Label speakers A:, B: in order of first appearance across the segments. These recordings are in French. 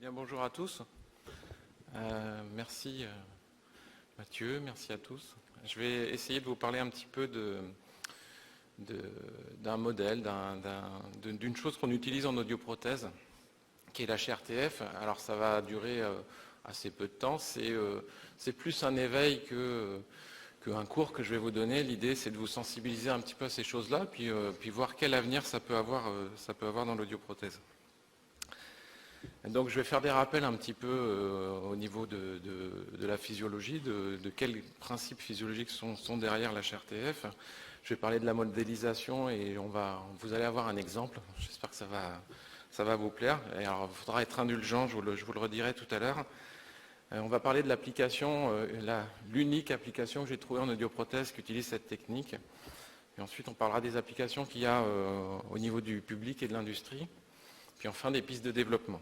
A: Bien, bonjour à tous. Merci Mathieu, merci à tous. Je vais essayer de vous parler un petit peu d'un modèle, d'une chose qu'on utilise en audioprothèse, qui est la HRTF. Alors ça va durer assez peu de temps. C'est plus un éveil qu'un cours que je vais vous donner. L'idée, c'est de vous sensibiliser un petit peu à ces choses-là, puis voir quel avenir ça peut avoir dans l'audioprothèse. Donc je vais faire des rappels un petit peu au niveau de la physiologie, de quels principes physiologiques sont derrière la HRTF. Je vais parler de la modélisation et vous allez avoir un exemple. J'espère que ça va vous plaire. Et alors, il faudra être indulgent, je vous le redirai tout à l'heure. On va parler de l'application, l'unique application que j'ai trouvée en audioprothèse qui utilise cette technique. Et ensuite, on parlera des applications qu'il y a au niveau du public et de l'industrie. Puis enfin, des pistes de développement.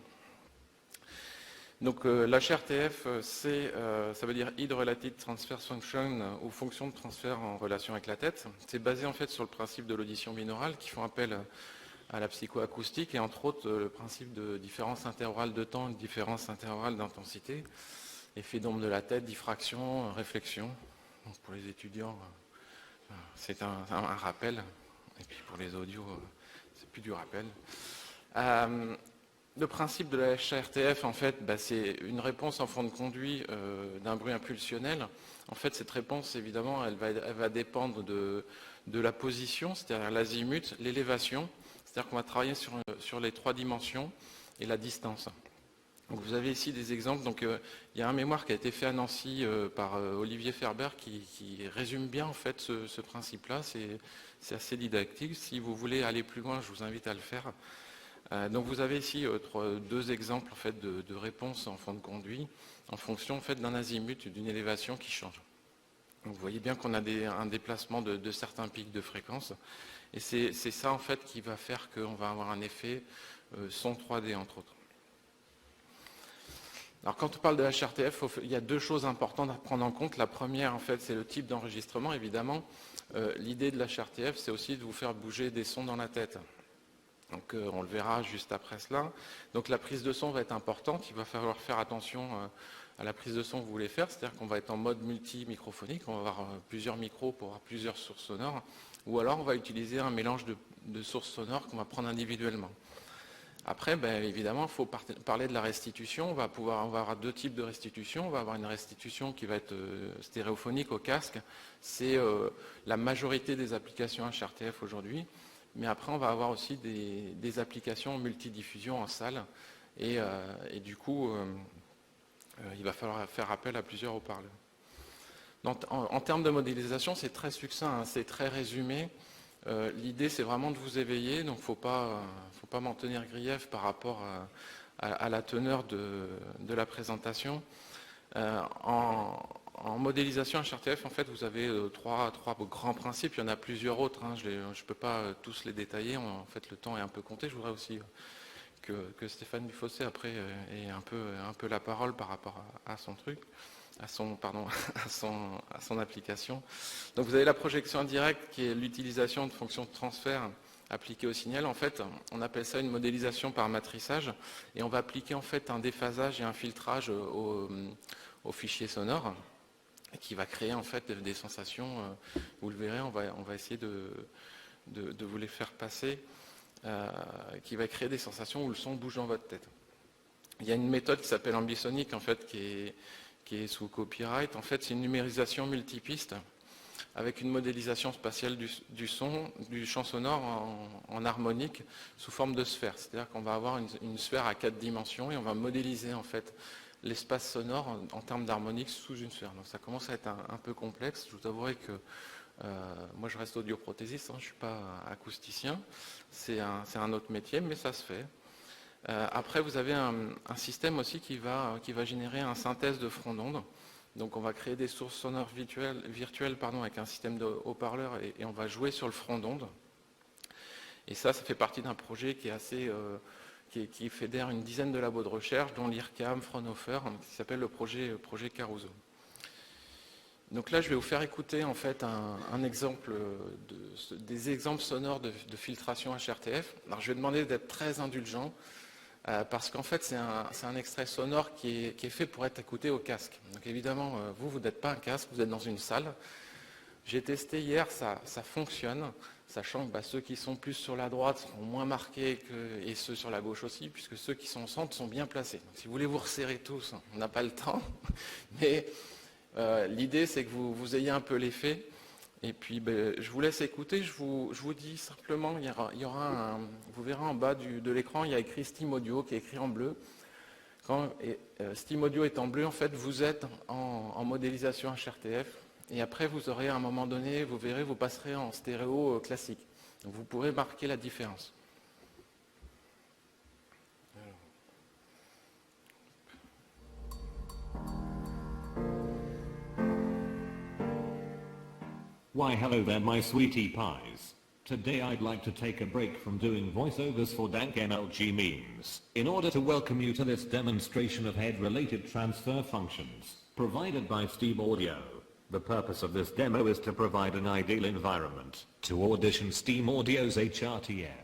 A: Donc l'HRTF, ça veut dire Head Related Transfer Function, ou fonction de transfert en relation avec la tête. C'est basé en fait sur le principe de l'audition binaurale qui font appel à la psychoacoustique et entre autres le principe de différence interorale de temps et de différence interorale d'intensité, effet d'ombre de la tête, diffraction, réflexion. Donc, pour les étudiants, c'est un rappel, et puis pour les audios, c'est plus du rappel. Le principe de la HRTF, en fait, c'est une réponse en fond de conduit d'un bruit impulsionnel. En fait, cette réponse, évidemment, elle va dépendre de la position, c'est-à-dire l'azimut, l'élévation, c'est-à-dire qu'on va travailler sur les trois dimensions et la distance. Donc, vous avez ici des exemples. Donc, il y a un mémoire qui a été fait à Nancy par Olivier Ferber qui résume bien en fait ce principe-là. C'est assez didactique. Si vous voulez aller plus loin, je vous invite à le faire. Donc vous avez ici deux exemples en fait, de réponses en fond de conduit en fonction en fait, d'un azimut, d'une élévation qui change. Donc vous voyez bien qu'on a un déplacement de certains pics de fréquence et c'est ça en fait qui va faire qu'on va avoir un effet son 3D entre autres. Alors quand on parle de HRTF, il y a deux choses importantes à prendre en compte. La première en fait c'est le type d'enregistrement évidemment. L'idée de l'HRTF c'est aussi de vous faire bouger des sons dans la tête. Donc on le verra juste après cela. Donc la prise de son va être importante, il va falloir faire attention à la prise de son que vous voulez faire, c'est-à-dire qu'on va être en mode multi-microphonique, on va avoir plusieurs micros pour avoir plusieurs sources sonores, ou alors on va utiliser un mélange de sources sonores qu'on va prendre individuellement. Après, évidemment, il faut parler de la restitution, on va avoir deux types de restitution, on va avoir une restitution qui va être stéréophonique au casque, c'est la majorité des applications HRTF aujourd'hui. Mais après, on va avoir aussi des applications multidiffusion en salle. Et du coup, il va falloir faire appel à plusieurs haut-parleurs. En termes de modélisation, c'est très succinct, hein, c'est très résumé. L'idée, c'est vraiment de vous éveiller. Donc, il ne faut pas m'en tenir grief par rapport à la teneur de la présentation. En modélisation HRTF, en fait, vous avez trois grands principes. Il y en a plusieurs autres. Hein. Je ne peux pas tous les détailler. En fait, le temps est un peu compté. Je voudrais aussi que Stéphane Dufossé, après, ait un peu la parole par rapport à son truc, à son application. Donc, vous avez la projection indirecte, qui est l'utilisation de fonctions de transfert appliquées au signal. En fait, on appelle ça une modélisation par matrissage. Et on va appliquer, en fait, un déphasage et un filtrage au fichier sonore, qui va créer en fait des sensations, vous le verrez, on va essayer de vous les faire passer, qui va créer des sensations où le son bouge dans votre tête. Il y a une méthode qui s'appelle ambisonic en fait, qui est sous copyright. En fait, c'est une numérisation multipiste avec une modélisation spatiale du champ sonore en harmonique sous forme de sphère. C'est-à-dire qu'on va avoir une sphère à 4 dimensions et on va modéliser en fait l'espace sonore en termes d'harmonique sous une sphère. Donc ça commence à être un peu complexe. Je vous avouerai que moi je reste audioprothésiste, hein, je ne suis pas acousticien. C'est un autre métier, mais ça se fait. Après, vous avez un système aussi qui va générer un synthèse de front d'onde. Donc on va créer des sources sonores virtuelles avec un système de haut-parleurs et on va jouer sur le front d'onde. Et ça fait partie d'un projet qui est assez... qui fédère une dizaine de labos de recherche, dont l'IRCAM, Fraunhofer, qui s'appelle le projet Caruso. Donc là, je vais vous faire écouter en fait un exemple des exemples sonores de filtration HRTF. Alors, je vais demander d'être très indulgent. parce qu'en fait, c'est un extrait sonore qui est fait pour être écouté au casque. Donc évidemment, vous n'êtes pas un casque, vous êtes dans une salle. J'ai testé hier, ça fonctionne, sachant que ceux qui sont plus sur la droite seront moins marqués et ceux sur la gauche aussi, puisque ceux qui sont au centre sont bien placés. Donc si vous voulez vous resserrer tous, on n'a pas le temps, mais l'idée c'est que vous ayez un peu l'effet. Et puis je vous laisse écouter, je vous dis simplement, il y aura vous verrez en bas de l'écran, il y a écrit Steam Audio qui est écrit en bleu. Quand Steam Audio est en bleu, en fait, vous êtes en modélisation HRTF. Et après, vous aurez à un moment donné, vous verrez, vous passerez en stéréo classique. Donc vous pourrez marquer la différence.
B: Why hello there my sweetie pies. Today I'd like to take a break from doing voiceovers for dank MLG memes, in order to welcome you to this demonstration of head-related transfer functions, provided by Steam Audio. The purpose of this demo is to provide an ideal environment to audition Steam Audio's HRTF.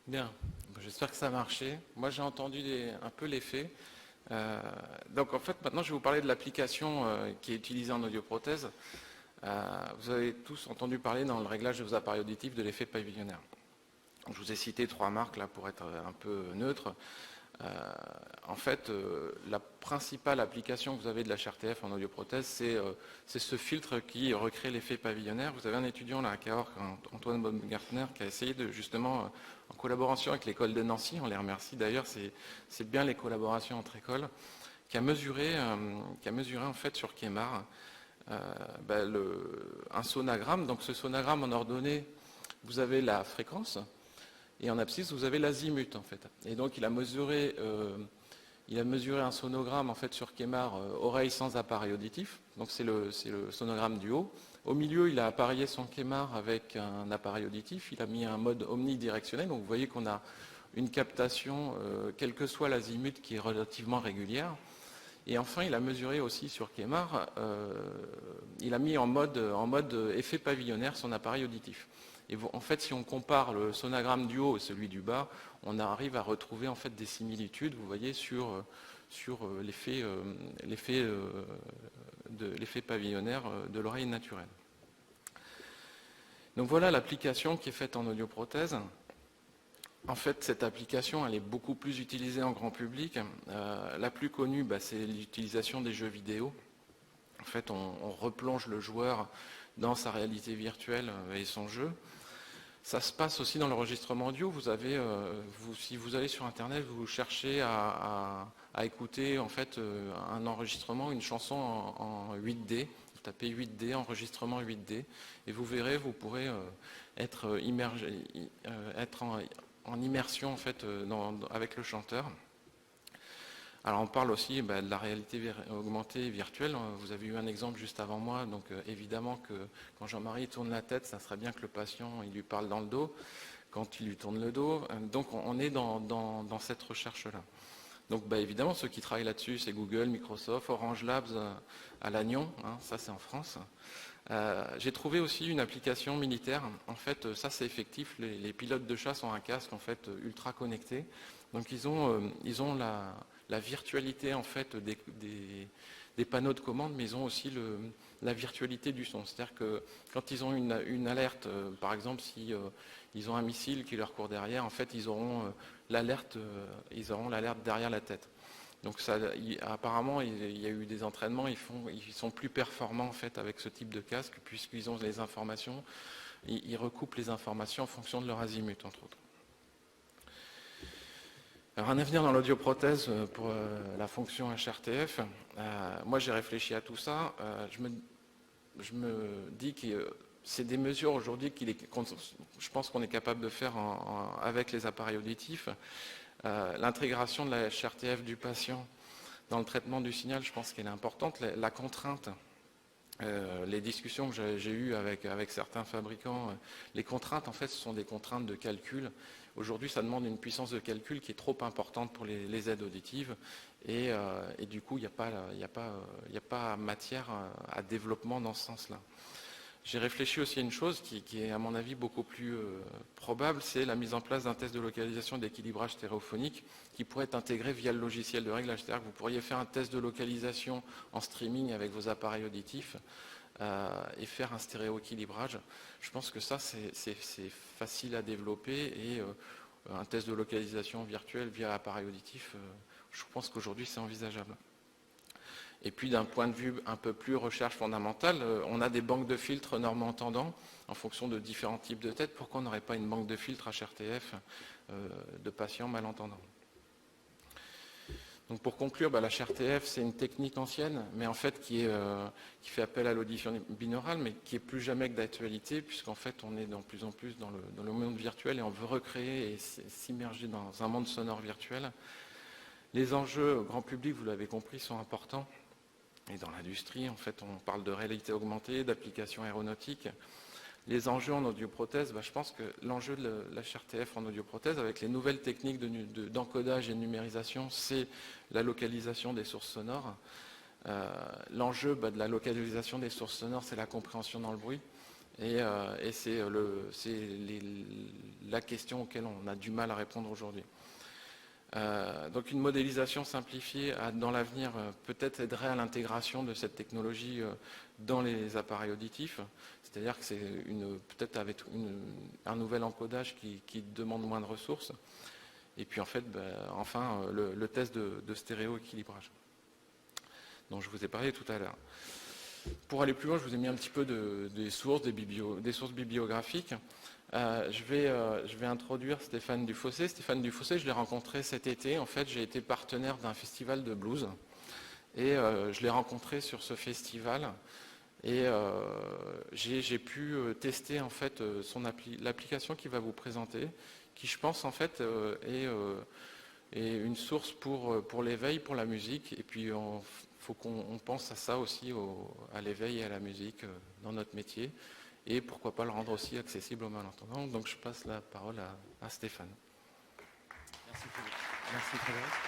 A: Bien, j'espère que ça a marché. Moi j'ai entendu un peu l'effet. Donc en fait maintenant je vais vous parler de l'application qui est utilisée en audioprothèse. Vous avez tous entendu parler dans le réglage de vos appareils auditifs de l'effet pavillonnaire. Je vous ai cité 3 marques là pour être un peu neutre. En fait, la principale application que vous avez de la HRTF en audioprothèse, c'est ce filtre qui recrée l'effet pavillonnaire. Vous avez un étudiant là à Cahors, Antoine Baumgartner, qui a essayé de justement, en collaboration avec l'école de Nancy, on les remercie d'ailleurs, c'est bien les collaborations entre écoles, qui a mesuré en fait sur Kemar un sonagramme. Donc ce sonagramme en ordonnée, vous avez la fréquence. Et en abscisse, vous avez l'azimut en fait. Et donc il a mesuré un sonogramme en fait sur Kemar oreille sans appareil auditif. Donc c'est le sonogramme du haut. Au milieu, il a appareillé son Kemar avec un appareil auditif. Il a mis un mode omnidirectionnel. Donc vous voyez qu'on a une captation, quel que soit l'azimut, qui est relativement régulière. Et enfin, il a mesuré aussi sur Kemar, il a mis en mode effet pavillonnaire son appareil auditif. Et en fait, si on compare le sonogramme du haut et celui du bas, on arrive à retrouver en fait des similitudes, vous voyez, sur l'effet pavillonnaire de l'oreille naturelle. Donc voilà l'application qui est faite en audioprothèse. En fait, cette application, elle est beaucoup plus utilisée en grand public. La plus connue, c'est l'utilisation des jeux vidéo. En fait, on replonge le joueur dans sa réalité virtuelle et son jeu. Ça se passe aussi dans l'enregistrement audio. Si vous allez sur Internet, vous cherchez à écouter en fait un enregistrement, une chanson en 8D. Vous tapez 8D, enregistrement 8D, et vous verrez, vous pourrez être en immersion en fait avec le chanteur. Alors on parle aussi de la réalité augmentée et virtuelle. Vous avez eu un exemple juste avant moi, donc évidemment que quand Jean-Marie tourne la tête, ça serait bien que le patient il lui parle dans le dos, quand il lui tourne le dos. Donc on est dans cette recherche-là. Donc évidemment, ceux qui travaillent là-dessus, c'est Google, Microsoft, Orange Labs à Lannion, ça c'est en France. J'ai trouvé aussi une application militaire. En fait, ça c'est effectif. Les pilotes de chasse ont un casque en fait ultra connecté. Donc ils ont la virtualité en fait des panneaux de commande, mais ils ont aussi la virtualité du son. C'est-à-dire que quand ils ont une alerte, par exemple si ils ont un missile qui leur court derrière, en fait ils auront l'alerte derrière la tête. Donc apparemment il y a eu des entraînements, ils sont plus performants en fait avec ce type de casque puisqu'ils ont les informations, ils recoupent les informations en fonction de leur azimut entre autres. Alors un avenir dans l'audioprothèse pour la fonction HRTF. Moi j'ai réfléchi à tout ça. Je me dis que c'est des mesures aujourd'hui je pense qu'on est capable de faire avec les appareils auditifs. L'intégration de la HRTF du patient dans le traitement du signal, je pense qu'elle est importante. La contrainte, les discussions que j'ai eues avec certains fabricants, les contraintes en fait ce sont des contraintes de calcul. Aujourd'hui, ça demande une puissance de calcul qui est trop importante pour les aides auditives et du coup, il n'y a pas matière à développement dans ce sens-là. J'ai réfléchi aussi à une chose qui est à mon avis beaucoup plus probable, c'est la mise en place d'un test de localisation d'équilibrage stéréophonique qui pourrait être intégré via le logiciel de réglage. C'est-à-dire que vous pourriez faire un test de localisation en streaming avec vos appareils auditifs et faire un stéréo-équilibrage. Je pense que ça, c'est facile à développer et un test de localisation virtuelle via appareil auditif, je pense qu'aujourd'hui, c'est envisageable. Et puis, d'un point de vue un peu plus recherche fondamentale, on a des banques de filtres normes-entendants en fonction de différents types de têtes. Pourquoi on n'aurait pas une banque de filtres HRTF de patients malentendants ? Donc pour conclure, la HRTF, c'est une technique ancienne, mais en fait qui fait appel à l'audition binaurale, mais qui est plus jamais que d'actualité, puisqu'en fait on est de plus en plus dans le monde virtuel et on veut recréer et s'immerger dans un monde sonore virtuel. Les enjeux grand public, vous l'avez compris, sont importants. Et dans l'industrie, en fait, on parle de réalité augmentée, d'applications aéronautiques. Les enjeux en audioprothèse, je pense que l'enjeu de l'HRTF en audioprothèse, avec les nouvelles techniques d'encodage et de numérisation, c'est la localisation des sources sonores. L'enjeu de la localisation des sources sonores, c'est la compréhension dans le bruit. Et c'est la question auquel on a du mal à répondre aujourd'hui. Donc une modélisation simplifiée dans l'avenir peut-être aiderait à l'intégration de cette technologie dans les appareils auditifs, c'est-à-dire que c'est peut-être avec un nouvel encodage qui demande moins de ressources, et puis en fait, enfin le test de stéréo-équilibrage dont je vous ai parlé tout à l'heure. Pour aller plus loin, je vous ai mis un petit peu des sources bibliographiques. Je vais introduire Stéphane Dufossé. Stéphane Dufossé, je l'ai rencontré cet été. En fait, j'ai été partenaire d'un festival de blues. Et je l'ai rencontré sur ce festival. Et j'ai pu tester en fait l'application qu'il va vous présenter, qui je pense en fait est une source pour l'éveil, pour la musique. Et puis faut qu'on pense à ça aussi, à l'éveil et à la musique dans notre métier. Et pourquoi pas le rendre aussi accessible aux malentendants. Donc je passe la parole à Stéphane.
C: Merci Frédéric.